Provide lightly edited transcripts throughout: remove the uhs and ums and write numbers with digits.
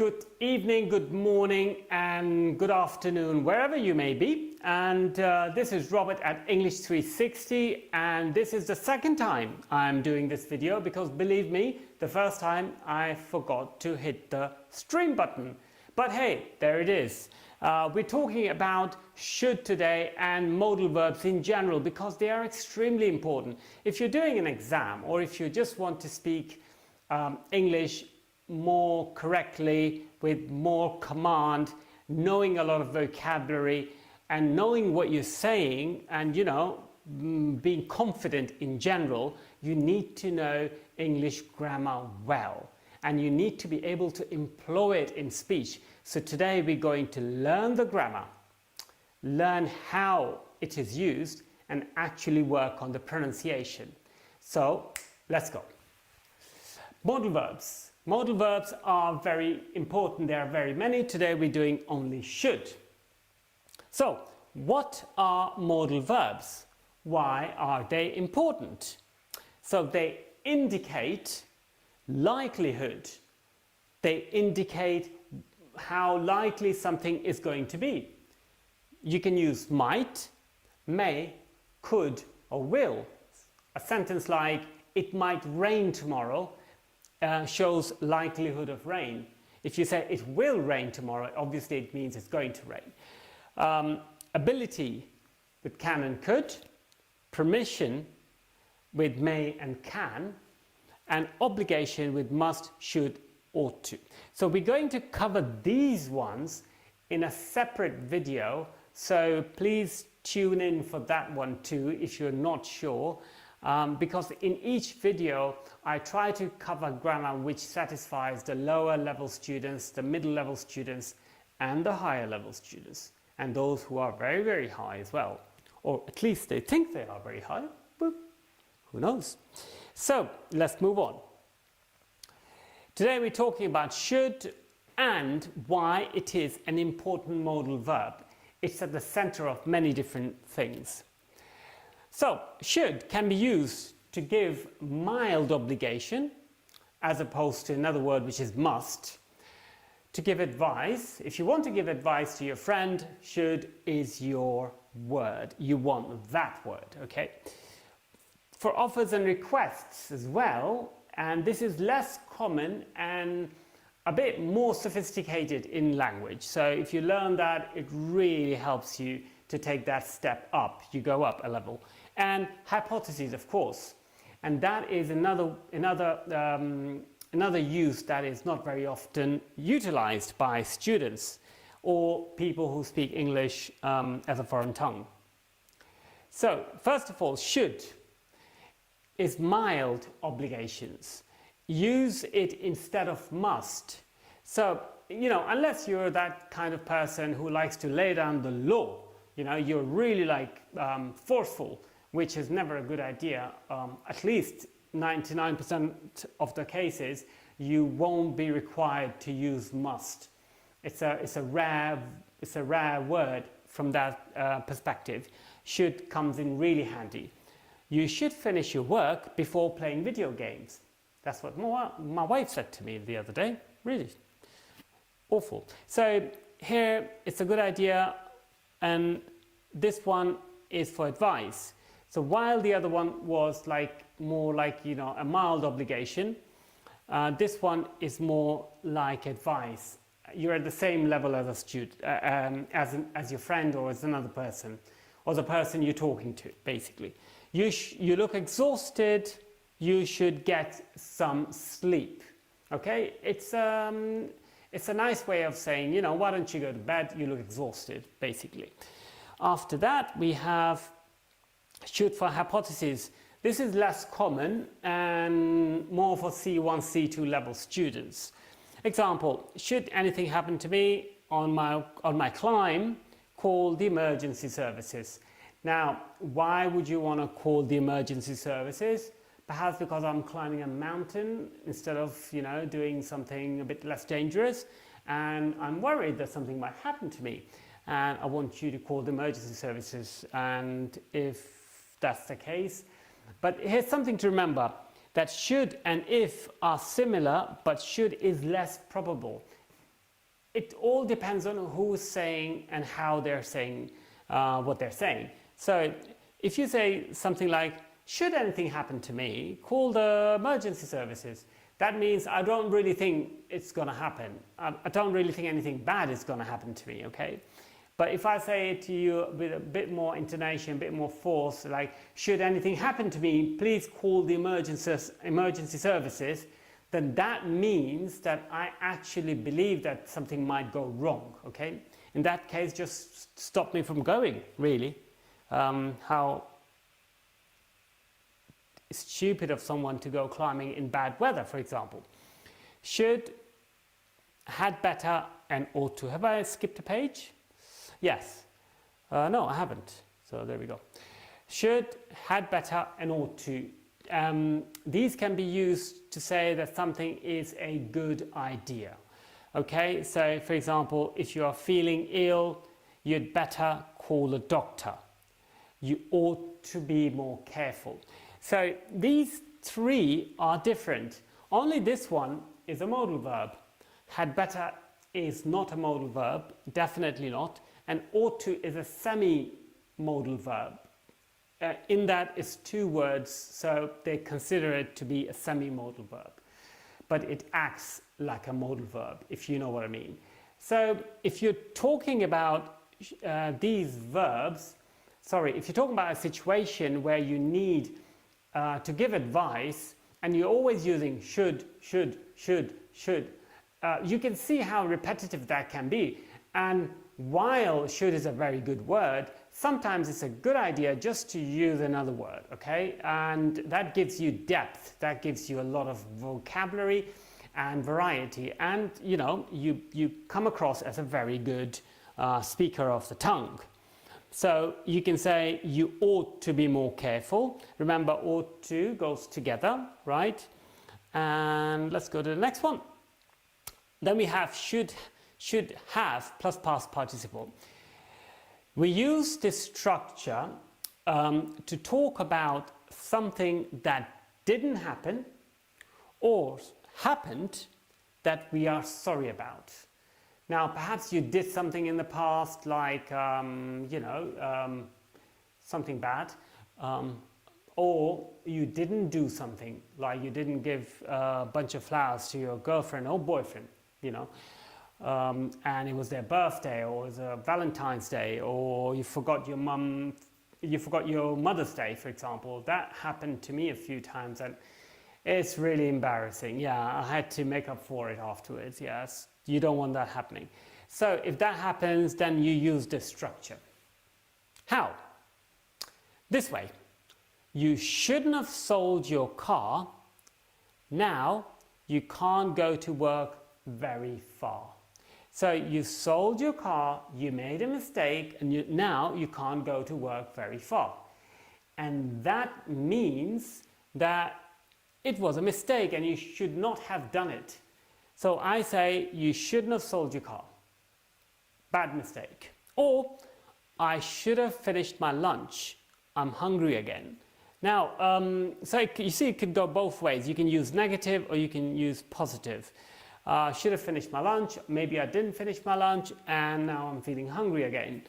Good evening, good morning and good afternoon wherever you may be, and this is Robert at English 360, and this is the second time I'm doing this video because believe me, the first time I forgot to hit the stream button. But hey, there it is. We're talking about should today and modal verbs in general because they are extremely important. If you're doing an exam or if you just want to speak English more correctly with more command, knowing a lot of vocabulary and knowing what you're saying and being confident in general, you need to know English grammar well and you need to be able to employ it in speech. So today we're going to learn the grammar, learn how it is used and actually work on the pronunciation. So let's go. Modal verbs. Modal verbs are very important. There are very many. Today we're doing only should. So what are modal verbs? Why are they important? So they indicate likelihood. They indicate how likely something is going to be. You can use might, may, could or will. A sentence like it might rain tomorrow shows likelihood of rain. If you say it will rain tomorrow, obviously it means it's going to rain. Ability with can and could, permission with may and can, and obligation with must, should, ought to. So we're going to cover these ones in a separate video, so please tune in for that one too if you're not sure. Because in each video I try to cover grammar which satisfies the lower level students, the middle level students and the higher level students, and those who are very, very high as well, or at least they think they are very high. Boop. Who knows? So let's move on. Today we're talking about should and why it is an important modal verb. It's at the center of many different things. So, should can be used to give mild obligation as opposed to another word which is must. To give advice, if you want to give advice to your friend, should is your word. You want that word, okay? For offers and requests as well, and this is less common and a bit more sophisticated in language. So if you learn that, it really helps you to take that step up. You go up a level. And hypotheses, of course, and that is another use that is not very often utilized by students or people who speak English as a foreign tongue. So first of all, should is mild obligations. Use it instead of must. So unless you're that kind of person who likes to lay down the law, you're really like forceful, which is never a good idea. At least 99% of the cases, you won't be required to use must. It's a rare word from that perspective. Should comes in really handy. You should finish your work before playing video games. That's what my wife said to me the other day. Really awful. So here it's a good idea, and this one is for advice. So while the other one was more like a mild obligation, this one is more like advice. You're at the same level as a student, as your friend or as another person, or the person you're talking to. Basically, you look exhausted. You should get some sleep. Okay, it's a nice way of saying why don't you go to bed? You look exhausted, basically. After that, we have should for hypotheses. This is less common and more for C1, C2 level students. Example, should anything happen to me on my climb, call the emergency services. Now, why would you want to call the emergency services? Perhaps because I'm climbing a mountain instead of doing something a bit less dangerous, and I'm worried that something might happen to me, and I want you to call the emergency services. And if that's the case, but here's something to remember, that should and if are similar, but should is less probable. it all depends on who's saying and how they're saying what they're saying. So if you say something like, should anything happen to me, call the emergency services. That means I don't really think it's going to happen. I don't really think anything bad is going to happen to me, okay? But if I say it to you with a bit more intonation, a bit more force, like, should anything happen to me, please call the emergency services, then that means that I actually believe that something might go wrong, okay? In that case, just stop me from going, really. How stupid of someone to go climbing in bad weather, for example. Should, had better, and ought to. Have I skipped a page? Yes. No, I haven't. So there we go. Should, had better, and ought to. These can be used to say that something is a good idea. Okay, so for example, if you are feeling ill, you'd better call a doctor. You ought to be more careful. So these three are different. Only this one is a modal verb. Had better is not a modal verb, definitely not. And ought to is a semi-modal verb. In that it's two words, so they consider it to be a semi-modal verb. But it acts like a modal verb, if you know what I mean. So if you're talking about these verbs, if you're talking about a situation where you need to give advice and you're always using should, you can see how repetitive that can be. And while should is a very good word, sometimes it's a good idea just to use another word, okay? And that gives you depth, that gives you a lot of vocabulary and variety, and you know, you come across as a very good speaker of the tongue. So you can say you ought to be more careful. Remember, ought to goes together, right? And let's go to the next one. Then we have should have plus past participle. We use this structure to talk about something that didn't happen or happened that we are sorry about. Now, perhaps you did something in the past, like, something bad, or you didn't do something, like you didn't give a bunch of flowers to your girlfriend or boyfriend, you know, and it was their birthday, or it was a Valentine's Day, or you forgot your Mother's Day, for example. That happened to me a few times, and it's really embarrassing. Yeah, I had to make up for it afterwards. Yes, you don't want that happening. So if that happens, then you use this structure. How? This way. You shouldn't have sold your car. Now you can't go to work very far. So you sold your car, you made a mistake, and now you can't go to work very far. And that means that it was a mistake and you should not have done it. So I say you shouldn't have sold your car. Bad mistake. Or I should have finished my lunch. I'm hungry again. Now, so you see, it could go both ways. You can use negative or you can use positive. Should have finished my lunch. Maybe I didn't finish my lunch and now I'm feeling hungry again.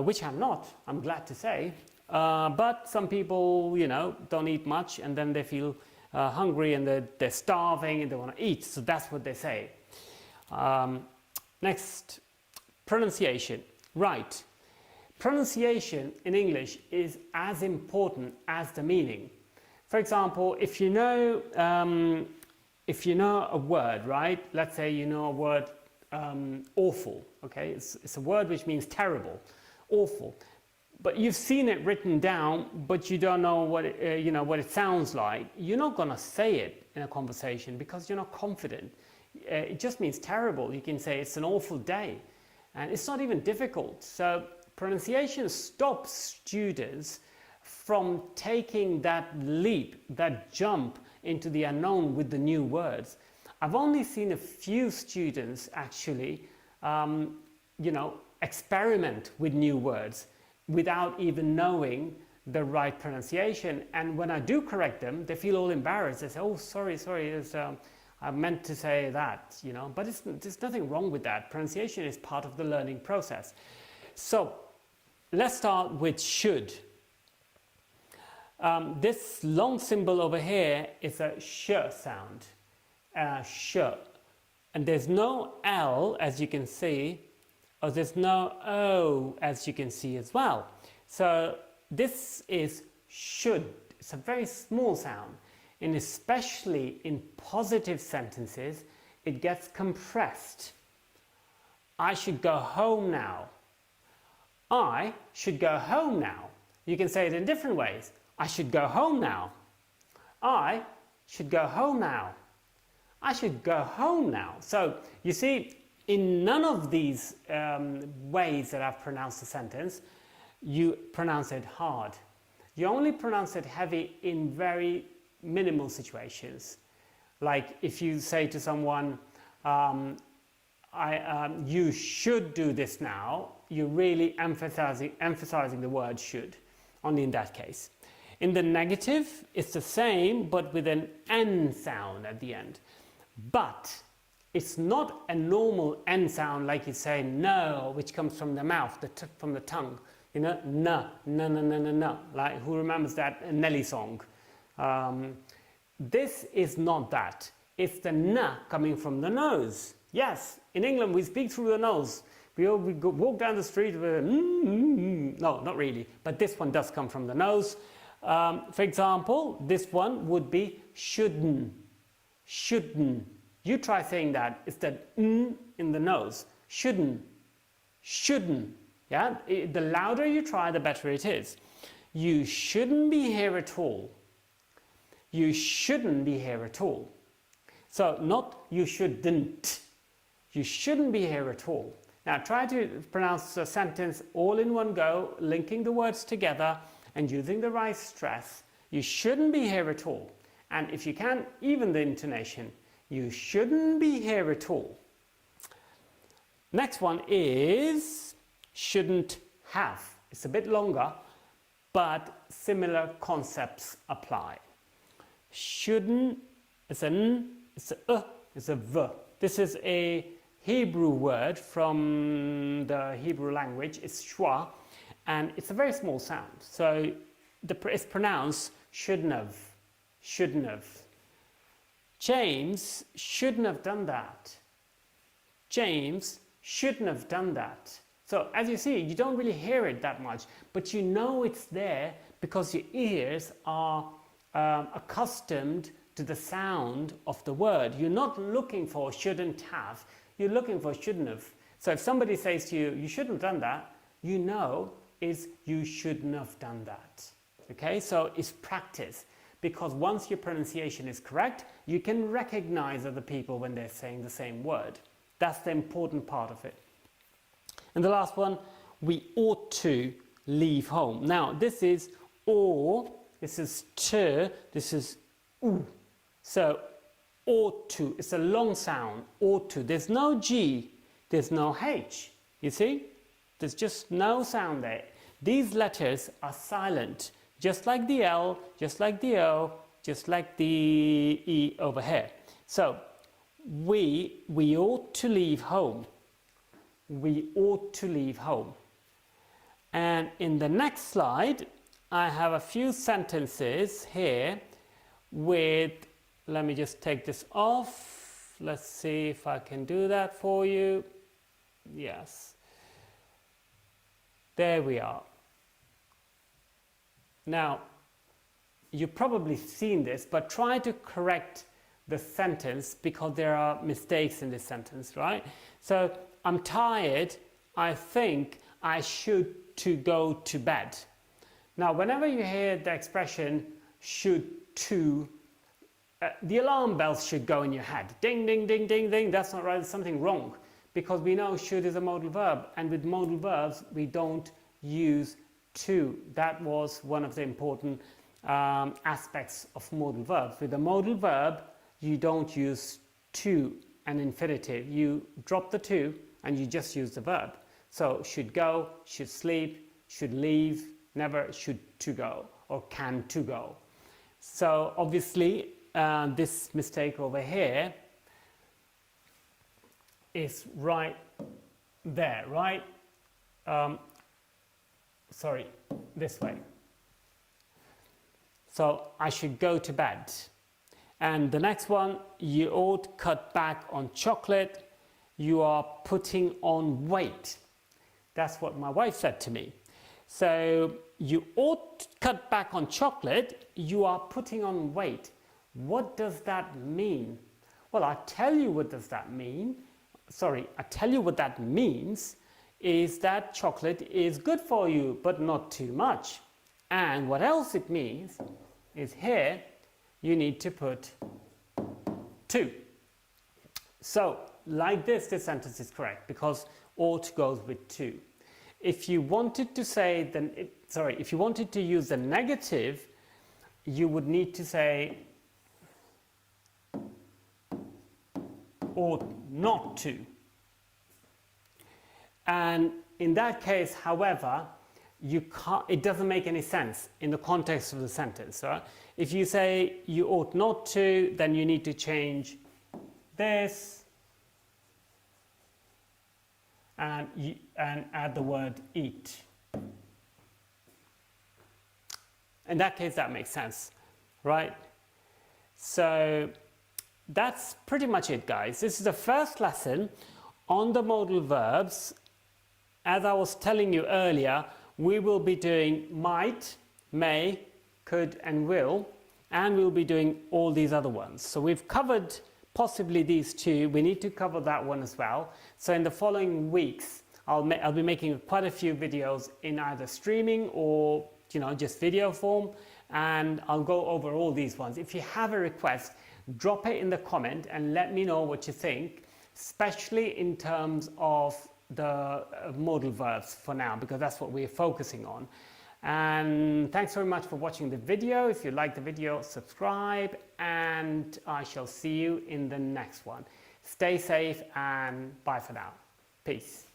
Which I'm not, I'm glad to say. But some people, you know, don't eat much and then they feel hungry and they're starving and they want to eat. So that's what they say. Next, pronunciation. Right. Pronunciation in English is as important as the meaning. For example, if you know a word, right? Let's say you know a word awful, okay? It's a word which means terrible, awful. But you've seen it written down, but you don't know what it sounds like. You're not going to say it in a conversation because you're not confident. It just means terrible. You can say it's an awful day, and it's not even difficult. So pronunciation stops students from taking that leap, that jump into the unknown with the new words. I've only seen a few students actually, experiment with new words without even knowing the right pronunciation. And when I do correct them, they feel all embarrassed. They say, "Oh, sorry, I meant to say that, you know, but there's nothing wrong with that. Pronunciation is part of the learning process. So let's start with should. This long symbol over here is a sh sound, sh. And there's no L, as you can see, or there's no O, as you can see as well. So this is should. It's a very small sound. And especially in positive sentences, it gets compressed. I should go home now. I should go home now. You can say it in different ways. I should go home now. I should go home now. I should go home now. So you see, in none of these ways that I've pronounced the sentence, you pronounce it hard. You only pronounce it heavy in very minimal situations. Like if you say to someone, you should do this now, you're really emphasizing the word should, only in that case. In the negative, it's the same, but with an N sound at the end. But it's not a normal N sound like you say no, which comes from the mouth, from the tongue. You know, no. Like, who remembers that Nelly song? This is not that. It's the N coming from the nose. Yes, in England we speak through the nose. We walk down the street with no, not really, but this one does come from the nose. For example, this one would be shouldn't. Shouldn't. You try saying that. It's the in the nose. Shouldn't. Shouldn't. Yeah? The louder you try, the better it is. You shouldn't be here at all. You shouldn't be here at all. So not you shouldn't. You shouldn't be here at all. Now try to pronounce a sentence all in one go, linking the words together and using the right stress. You shouldn't be here at all. And if you can, even the intonation. You shouldn't be here at all. Next one is shouldn't have. It's a bit longer, but similar concepts apply. Shouldn't, it's an, it's a, it's a v. This is a Hebrew word from the Hebrew language. It's shwa, and it's a very small sound. So it's pronounced shouldn't have, shouldn't have. James shouldn't have done that. James shouldn't have done that. So as you see, you don't really hear it that much, but you know it's there because your ears are accustomed to the sound of the word. You're not looking for shouldn't have, you're looking for shouldn't have. So if somebody says to you, you shouldn't have done that, you know is you shouldn't have done that. Okay, so it's practice. Because once your pronunciation is correct, you can recognize other people when they're saying the same word. That's the important part of it. And the last one, we ought to leave home. Now, this is or, this is to, this is oo. So, ought to, it's a long sound, ought to. There's no G, there's no H. You see? There's just no sound there. These letters are silent. Just like the L, just like the O, just like the E over here. So, we ought to leave home. We ought to leave home. And in the next slide, I have a few sentences here with, let me just take this off. Let's see if I can do that for you. Yes. There we are. Now, you've probably seen this, but try to correct the sentence because there are mistakes in this sentence, right? So, I'm tired, I think I should to go to bed. Now, whenever you hear the expression should to, the alarm bells should go in your head. Ding, ding, ding, ding, ding. That's not right, there's something wrong. Because we know should is a modal verb, and with modal verbs, we don't use to. That was one of the important aspects of modal verbs. With a modal verb, you don't use to an infinitive. You drop the to and you just use the verb. So should go, should sleep, should leave, never should to go or can to go. So obviously this mistake over here is right there, right? Sorry, this way. So I should go to bed. And the next one, you ought cut back on chocolate. You are putting on weight. That's what my wife said to me. So you ought cut back on chocolate. You are putting on weight. What does that mean? Well, I'll tell you what does that mean. Sorry, I'll tell you what that means is that chocolate is good for you, but not too much. And what else it means is here, you need to put 2. So, like this sentence is correct because ought goes with 2. If you wanted to say, if you wanted to use the negative, you would need to say ought not to. And in that case, however, it doesn't make any sense in the context of the sentence. Right? If you say you ought not to, then you need to change this and add the word eat. In that case, that makes sense, right? So that's pretty much it, guys. This is the first lesson on the modal verbs. As I was telling you earlier, we will be doing might, may, could and will, and we'll be doing all these other ones. So we've covered possibly these 2. We need to cover that one as well. So in the following weeks, I'll be making quite a few videos in either streaming or just video form, and I'll go over all these ones. If you have a request, drop it in the comment and let me know what you think, especially in terms of the modal verbs for now, because that's what we're focusing on. And thanks very much for watching the video. If you like the video, subscribe, and I shall see you in the next one. Stay safe and bye for now. Peace.